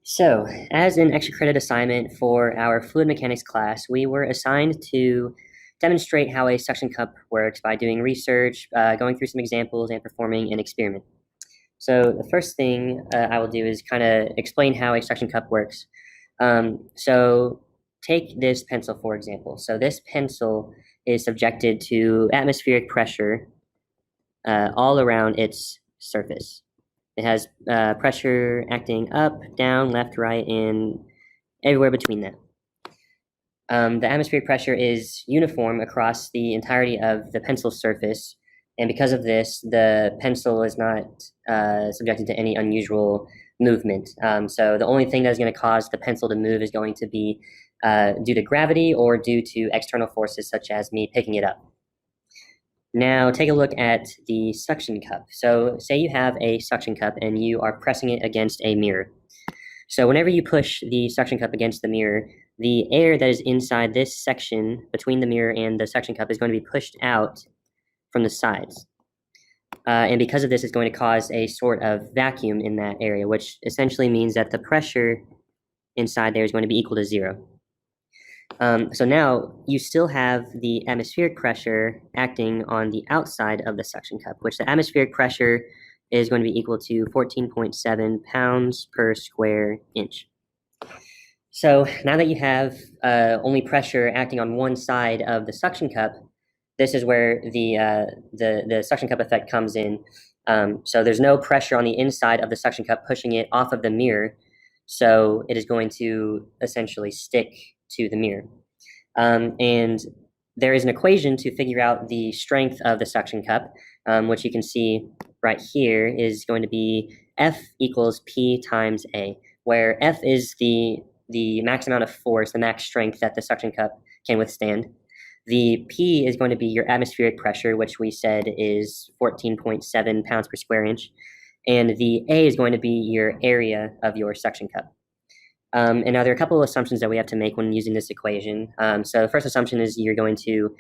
So, as an extra credit assignment for our fluid mechanics class, we were assigned to demonstrate how a suction cup works by doing research, going through some examples, and performing an experiment. So the first thing I will do is kind of explain how a suction cup works. So take this pencil, for example. So this pencil is subjected to atmospheric pressure all around its surface. It has pressure acting up, down, left, right, and everywhere between them. The atmospheric pressure is uniform across the entirety of the pencil surface, and because of this, the pencil is not subjected to any unusual movement. So the only thing that is going to cause the pencil to move is going to be due to gravity or due to external forces such as me picking it up. Now take a look at the suction cup. So say you have a suction cup and you are pressing it against a mirror. So whenever you push the suction cup against the mirror, the air that is inside this section between the mirror and the suction cup is going to be pushed out from the sides. And because of this, it's going to cause a sort of vacuum in that area, which essentially means that the pressure inside there is going to be equal to 0. So now you still have the atmospheric pressure acting on the outside of the suction cup, which the atmospheric pressure is going to be equal to 14.7 pounds per square inch. So now that you have only pressure acting on one side of the suction cup, this is where the suction cup effect comes in. So there's no pressure on the inside of the suction cup pushing it off of the mirror, so it is going to essentially stick to the mirror. And there is an equation to figure out the strength of the suction cup, which you can see right here is going to be F equals P times A, where F is the max amount of force, the max strength that the suction cup can withstand. The P is going to be your atmospheric pressure, which we said is 14.7 pounds per square inch. And the A is going to be your area of your suction cup. And now there are a couple of assumptions that we have to make when using this equation. So the first assumption is you're going to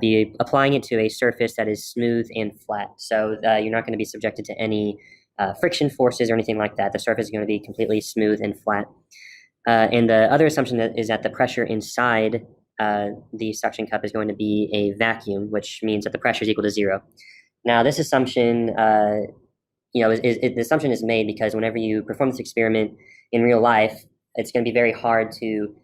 be applying it to a surface that is smooth and flat. So you're not going to be subjected to any friction forces or anything like that. The surface is going to be completely smooth and flat. And the other assumption is that the pressure inside the suction cup is going to be a vacuum, which means that the pressure is equal to 0. Now this assumption, the assumption is made because whenever you perform this experiment in real life, it's going to be very hard to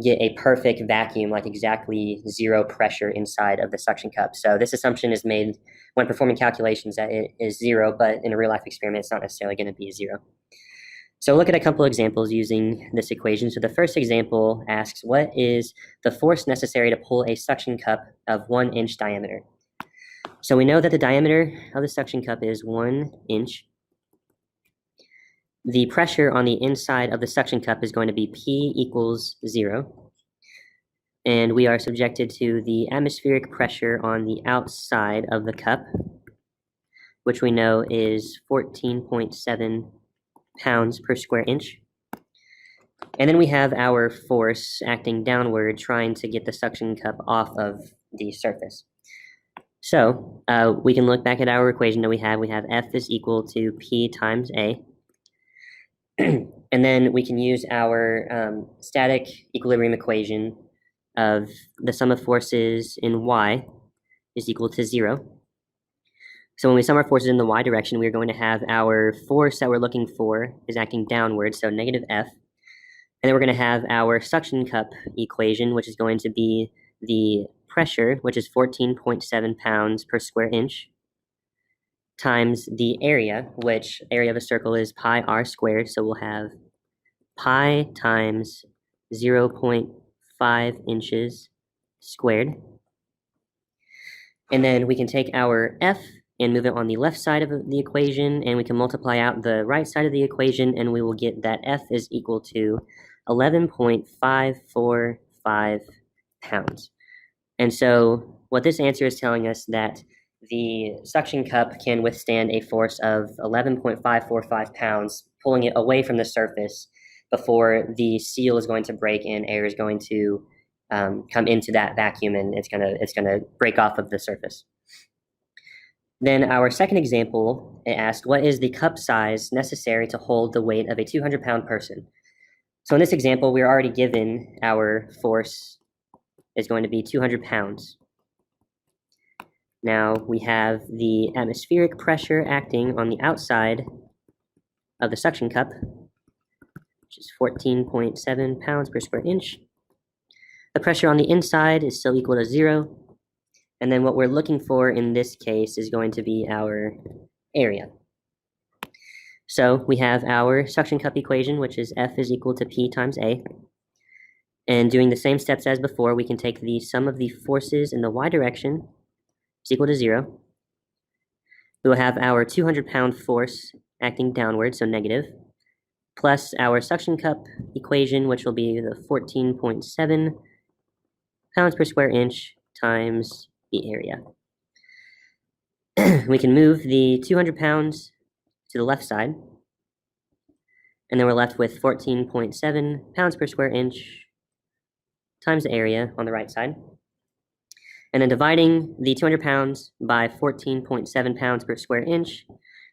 get a perfect vacuum, like exactly 0 pressure inside of the suction cup. So this assumption is made when performing calculations that it is 0, but in a real life experiment, it's not necessarily going to be 0. So look at a couple examples using this equation. So the first example asks, what is the force necessary to pull a suction cup of 1 inch diameter? So we know that the diameter of the suction cup is 1 inch. The pressure on the inside of the suction cup is going to be P equals 0. And we are subjected to the atmospheric pressure on the outside of the cup, which we know is 14.7 pounds per square inch. And then we have our force acting downward, trying to get the suction cup off of the surface. So we can look back at our equation that we have. We have F is equal to P times A. And then we can use our static equilibrium equation of the sum of forces in y is equal to 0. So when we sum our forces in the y direction, we're going to have our force that we're looking for is acting downward, so negative F. And then we're going to have our suction cup equation, which is going to be the pressure, which is 14.7 pounds per square inch, times the area, which area of a circle is pi r squared. So we'll have pi times 0.5 inches squared. And then we can take our F and move it on the left side of the equation, and we can multiply out the right side of the equation, and we will get that F is equal to 11.545 pounds. And so what this answer is telling us that the suction cup can withstand a force of 11.545 pounds, pulling it away from the surface before the seal is going to break and air is going to come into that vacuum, and it's gonna break off of the surface. Then our second example, it asked, what is the cup size necessary to hold the weight of a 200-pound person? So in this example, we're already given our force is going to be 200 pounds. Now we have the atmospheric pressure acting on the outside of the suction cup, which is 14.7 pounds per square inch. The pressure on the inside is still equal to 0. And then what we're looking for in this case is going to be our area. So we have our suction cup equation, which is F is equal to P times A. And doing the same steps as before, we can take the sum of the forces in the y direction is equal to 0. We will have our 200-pound force acting downward, so negative, plus our suction cup equation, which will be the 14.7 pounds per square inch times the area. We can move the 200 pounds to the left side, and then we're left with 14.7 pounds per square inch times the area on the right side. And then dividing the 200 pounds by 14.7 pounds per square inch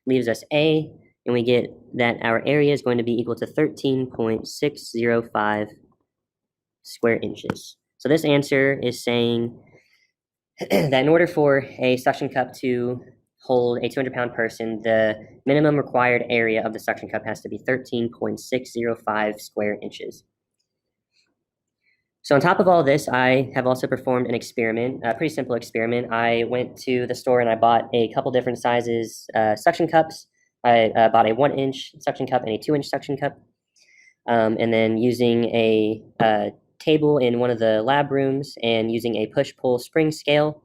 leaves us A, and we get that our area is going to be equal to 13.605 square inches. So this answer is saying that in order for a suction cup to hold a 200-pound person, the minimum required area of the suction cup has to be 13.605 square inches. So on top of all this, I have also performed an experiment, a pretty simple experiment. I went to the store and I bought a couple different sizes suction cups. I bought a 1-inch suction cup and a 2-inch suction cup. And then using a table in one of the lab rooms and using a push-pull spring scale,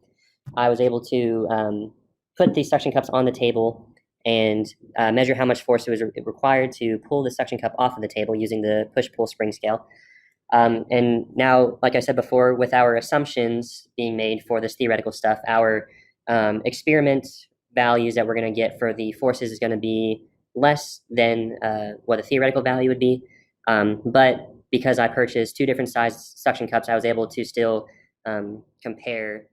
I was able to put these suction cups on the table and measure how much force it was required to pull the suction cup off of the table using the push-pull spring scale. And now, like I said before, with our assumptions being made for this theoretical stuff, our experiment values that we're going to get for the forces is going to be less than what the theoretical value would be. But because I purchased 2 different size suction cups, I was able to still compare